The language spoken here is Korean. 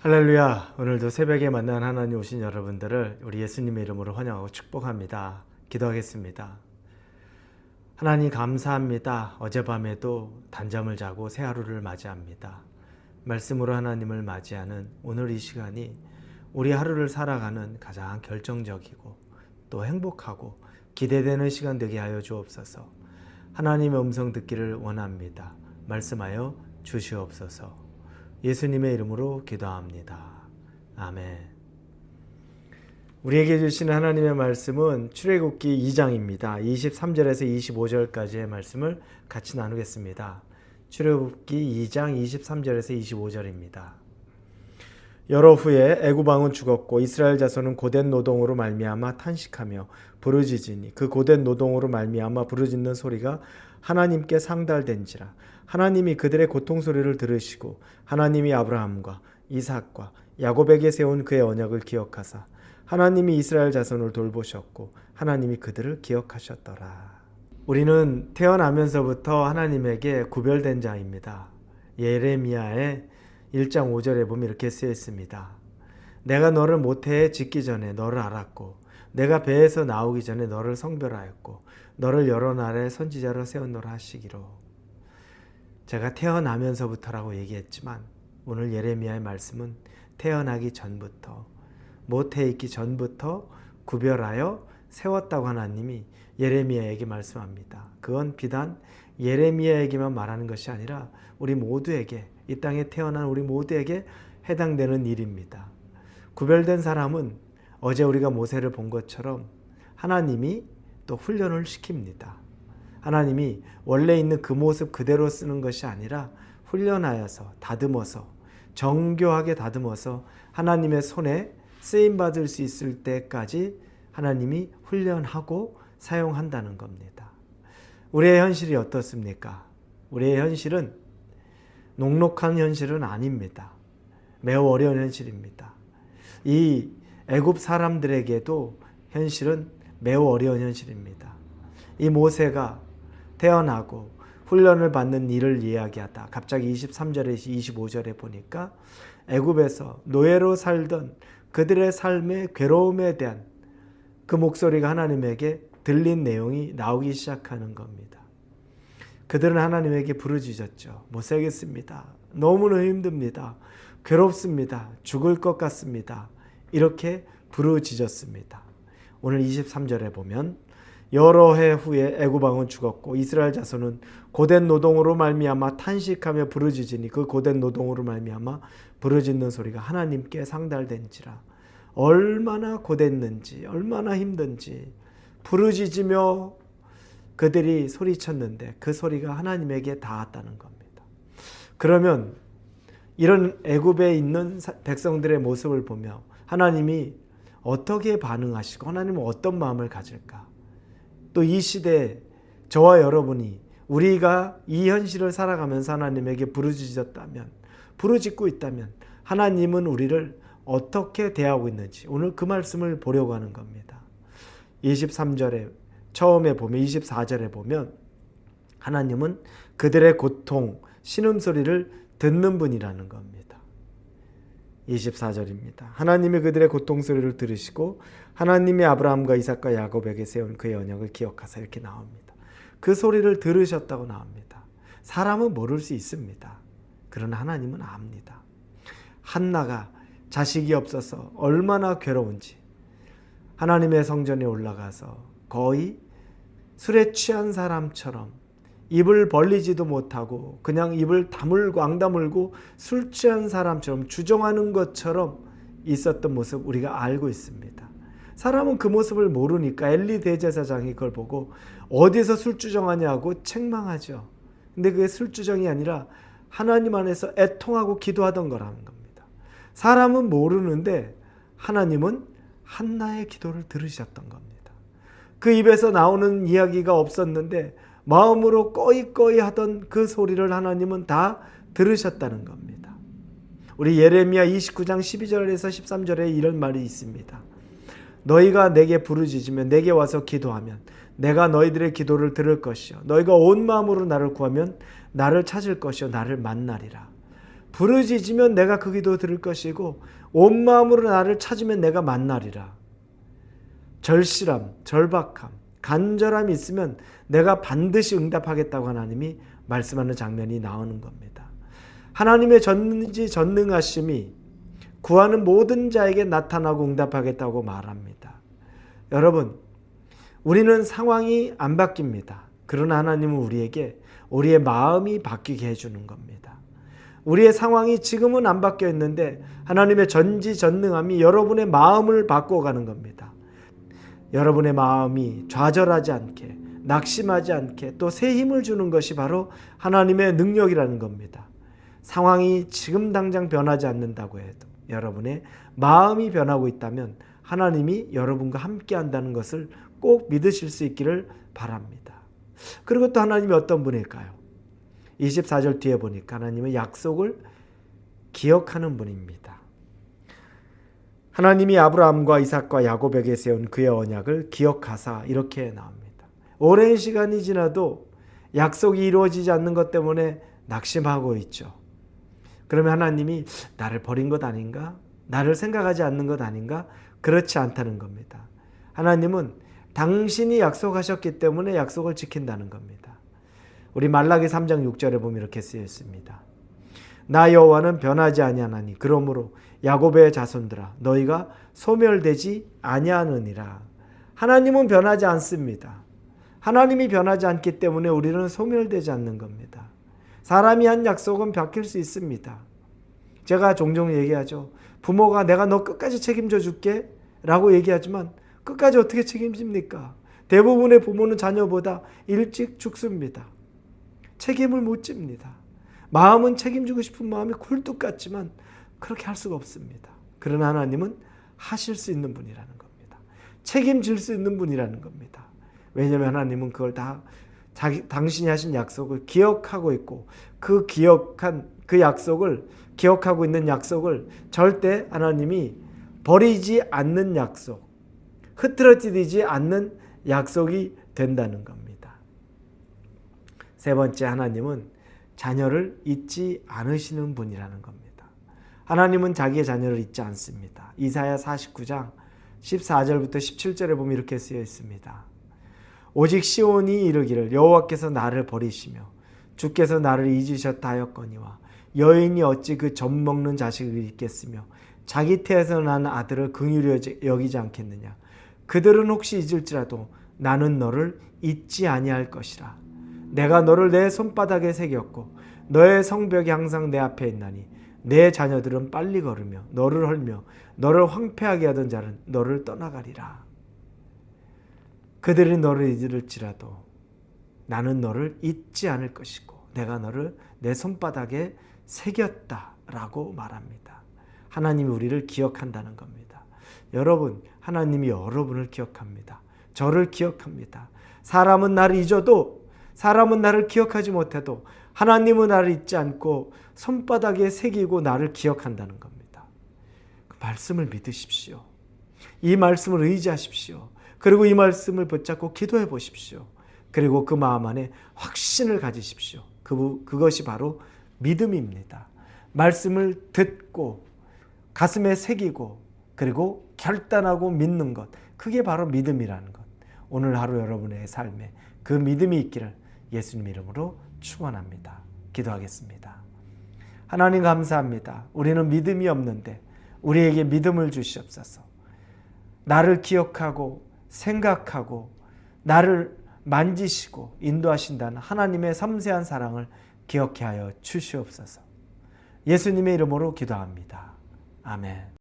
할렐루야. 오늘도 새벽에 만난 하나님 오신 여러분들을 우리 예수님의 이름으로 환영하고 축복합니다. 기도하겠습니다. 하나님 감사합니다. 어젯밤에도 단잠을 자고 새 하루를 맞이합니다. 말씀으로 하나님을 맞이하는 오늘 이 시간이 우리 하루를 살아가는 가장 결정적이고 또 행복하고 기대되는 시간 되게 하여 주옵소서. 하나님의 음성 듣기를 원합니다. 말씀하여 주시옵소서. 예수님의 이름으로 기도합니다. 아멘. 우리에게 주시는 하나님의 말씀은 출애굽기 2장입니다. 23절에서 25절까지의 말씀을 같이 나누겠습니다. 출애굽기 2장 23절에서 25절입니다. 여러 후에 애굽 왕은 죽었고 이스라엘 자손은 고된 노동으로 말미암아 탄식하며 부르짖으니 그 고된 노동으로 말미암아 부르짖는 소리가 하나님께 상달된지라. 하나님이 그들의 고통 소리를 들으시고 하나님이 아브라함과 이삭과 야곱에게 세운 그의 언약을 기억하사 하나님이 이스라엘 자손을 돌보셨고 하나님이 그들을 기억하셨더라. 우리는 태어나면서부터 하나님에게 구별된 자입니다. 예레미야의 1장 5절에 보면 이렇게 쓰여 있습니다. 내가 너를 모태에 짓기 전에 너를 알았고 내가 배에서 나오기 전에 너를 성별하였고 너를 여러 나라의 선지자로 세웠노라 하시기로. 제가 태어나면서부터라고 얘기했지만 오늘 예레미야의 말씀은 태어나기 전부터 모태에 있기 전부터 구별하여 세웠다고 하나님이 예레미야에게 말씀합니다. 그건 비단 예레미야에게만 말하는 것이 아니라 우리 모두에게, 이 땅에 태어난 우리 모두에게 해당되는 일입니다. 구별된 사람은 어제 우리가 모세를 본 것처럼 하나님이 또 훈련을 시킵니다. 하나님이 원래 있는 그 모습 그대로 쓰는 것이 아니라 훈련하여서 다듬어서 정교하게 다듬어서 하나님의 손에 쓰임받을 수 있을 때까지 하나님이 훈련하고 사용한다는 겁니다. 우리의 현실이 어떻습니까? 우리의 현실은 녹록한 현실은 아닙니다. 매우 어려운 현실입니다. 이 애굽 사람들에게도 현실은 매우 어려운 현실입니다. 이 모세가 태어나고 훈련을 받는 일을 이야기하다 갑자기 23절에서 25절에 보니까 애굽에서 노예로 살던 그들의 삶의 괴로움에 대한 그 목소리가 하나님에게 들린 내용이 나오기 시작하는 겁니다. 그들은 하나님에게 부르짖었죠. 못 살겠습니다. 너무나 힘듭니다. 괴롭습니다. 죽을 것 같습니다. 이렇게 부르짖었습니다. 오늘 23절에 보면 여러 해 후에 애굽 왕은 죽었고 이스라엘 자손은 고된 노동으로 말미암아 탄식하며 부르짖으니 그 고된 노동으로 말미암아 부르짖는 소리가 하나님께 상달된지라. 얼마나 고됐는지 얼마나 힘든지 부르짖으며 그들이 소리쳤는데 그 소리가 하나님에게 닿았다는 겁니다. 그러면 이런 애굽에 있는 백성들의 모습을 보며 하나님이 어떻게 반응하시고 하나님은 어떤 마음을 가질까? 또 이 시대에 저와 여러분이 우리가 이 현실을 살아가면서 하나님에게 부르짖었다면, 부르짖고 있다면 하나님은 우리를 어떻게 대하고 있는지 오늘 그 말씀을 보려고 하는 겁니다. 23절에 처음에 보면 24절에 보면 하나님은 그들의 고통, 신음소리를 듣는 분이라는 겁니다. 24절입니다. 하나님이 그들의 고통소리를 들으시고 하나님이 아브라함과 이삭과 야곱에게 세운 그의 언약을 기억하사 이렇게 나옵니다. 그 소리를 들으셨다고 나옵니다. 사람은 모를 수 있습니다. 그러나 하나님은 압니다. 한나가 자식이 없어서 얼마나 괴로운지 하나님의 성전에 올라가서 거의 술에 취한 사람처럼 입을 벌리지도 못하고 그냥 입을 앙 다물고 술 취한 사람처럼 주정하는 것처럼 있었던 모습 우리가 알고 있습니다. 사람은 그 모습을 모르니까 엘리 대제사장이 그걸 보고 어디서 술주정하냐고 책망하죠. 근데 그게 술주정이 아니라 하나님 안에서 애통하고 기도하던 거라는 겁니다. 사람은 모르는데 하나님은 한나의 기도를 들으셨던 겁니다. 그 입에서 나오는 이야기가 없었는데 마음으로 꺼이꺼이 하던 그 소리를 하나님은 다 들으셨다는 겁니다. 우리 예레미야 29장 12절에서 13절에 이런 말이 있습니다. 너희가 내게 부르짖으면 내게 와서 기도하면 내가 너희들의 기도를 들을 것이요 너희가 온 마음으로 나를 구하면 나를 찾을 것이요 나를 만나리라. 부르짖으면 내가 그 기도 들을 것이고 온 마음으로 나를 찾으면 내가 만나리라. 절실함, 절박함, 간절함이 있으면 내가 반드시 응답하겠다고 하나님이 말씀하는 장면이 나오는 겁니다. 하나님의 전지전능하심이 구하는 모든 자에게 나타나고 응답하겠다고 말합니다. 여러분, 우리는 상황이 안 바뀝니다. 그러나 하나님은 우리에게 우리의 마음이 바뀌게 해주는 겁니다. 우리의 상황이 지금은 안 바뀌어 있는데 하나님의 전지전능함이 여러분의 마음을 바꿔가는 겁니다. 여러분의 마음이 좌절하지 않게, 낙심하지 않게 또 새 힘을 주는 것이 바로 하나님의 능력이라는 겁니다. 상황이 지금 당장 변하지 않는다고 해도 여러분의 마음이 변하고 있다면 하나님이 여러분과 함께 한다는 것을 꼭 믿으실 수 있기를 바랍니다. 그리고 또 하나님이 어떤 분일까요? 24절 뒤에 보니까 하나님은 약속을 기억하는 분입니다. 하나님이 아브라함과 이삭과 야곱에게 세운 그의 언약을 기억하사 이렇게 나옵니다. 오랜 시간이 지나도 약속이 이루어지지 않는 것 때문에 낙심하고 있죠. 그러면 하나님이 나를 버린 것 아닌가? 나를 생각하지 않는 것 아닌가? 그렇지 않다는 겁니다. 하나님은 당신이 약속하셨기 때문에 약속을 지킨다는 겁니다. 우리 말라기 3장 6절에 보면 이렇게 쓰여 있습니다. 나 여호와는 변하지 아니하나니 그러므로 야곱의 자손들아 너희가 소멸되지 아니하느니라. 하나님은 변하지 않습니다. 하나님이 변하지 않기 때문에 우리는 소멸되지 않는 겁니다. 사람이 한 약속은 바뀔 수 있습니다. 제가 종종 얘기하죠. 부모가 내가 너 끝까지 책임져 줄게 라고 얘기하지만 끝까지 어떻게 책임집니까? 대부분의 부모는 자녀보다 일찍 죽습니다. 책임을 못 집니다. 마음은 책임지고 싶은 마음이 굴뚝 같지만 그렇게 할 수가 없습니다. 그러나 하나님은 하실 수 있는 분이라는 겁니다. 책임질 수 있는 분이라는 겁니다. 왜냐하면 하나님은 그걸 다 당신이 하신 약속을 기억하고 있고 그 기억한 그 약속을 기억하고 있는 약속을 절대 하나님이 버리지 않는 약속, 흐트러지지 않는 약속이 된다는 겁니다. 세 번째, 하나님은 자녀를 잊지 않으시는 분이라는 겁니다. 하나님은 자기의 자녀를 잊지 않습니다. 이사야 49장 14절부터 17절에 보면 이렇게 쓰여 있습니다. 오직 시온이 이르기를 여호와께서 나를 버리시며 주께서 나를 잊으셨다 하였거니와 여인이 어찌 그 젖먹는 자식을 잊겠으며 자기 태에서 난 아들을 긍휼히 여기지 않겠느냐. 그들은 혹시 잊을지라도 나는 너를 잊지 아니할 것이라. 내가 너를 내 손바닥에 새겼고 너의 성벽이 항상 내 앞에 있나니 내 자녀들은 빨리 걸으며 너를 헐며 너를 황폐하게 하던 자는 너를 떠나가리라. 그들이 너를 잊을지라도 나는 너를 잊지 않을 것이고 내가 너를 내 손바닥에 새겼다라고 말합니다. 하나님이 우리를 기억한다는 겁니다. 여러분, 하나님이 여러분을 기억합니다. 저를 기억합니다. 사람은 나를 잊어도, 사람은 나를 기억하지 못해도 하나님은 나를 잊지 않고 손바닥에 새기고 나를 기억한다는 겁니다. 그 말씀을 믿으십시오. 이 말씀을 의지하십시오. 그리고 이 말씀을 붙잡고 기도해 보십시오. 그리고 그 마음 안에 확신을 가지십시오. 그것이 바로 믿음입니다. 말씀을 듣고 가슴에 새기고 그리고 결단하고 믿는 것, 그게 바로 믿음이라는 것. 오늘 하루 여러분의 삶에 그 믿음이 있기를 예수님 이름으로 축원합니다. 기도하겠습니다. 하나님 감사합니다. 우리는 믿음이 없는데 우리에게 믿음을 주시옵소서. 나를 기억하고 생각하고 나를 만지시고 인도하신다는 하나님의 섬세한 사랑을 기억해 하여 주시옵소서. 예수님의 이름으로 기도합니다. 아멘.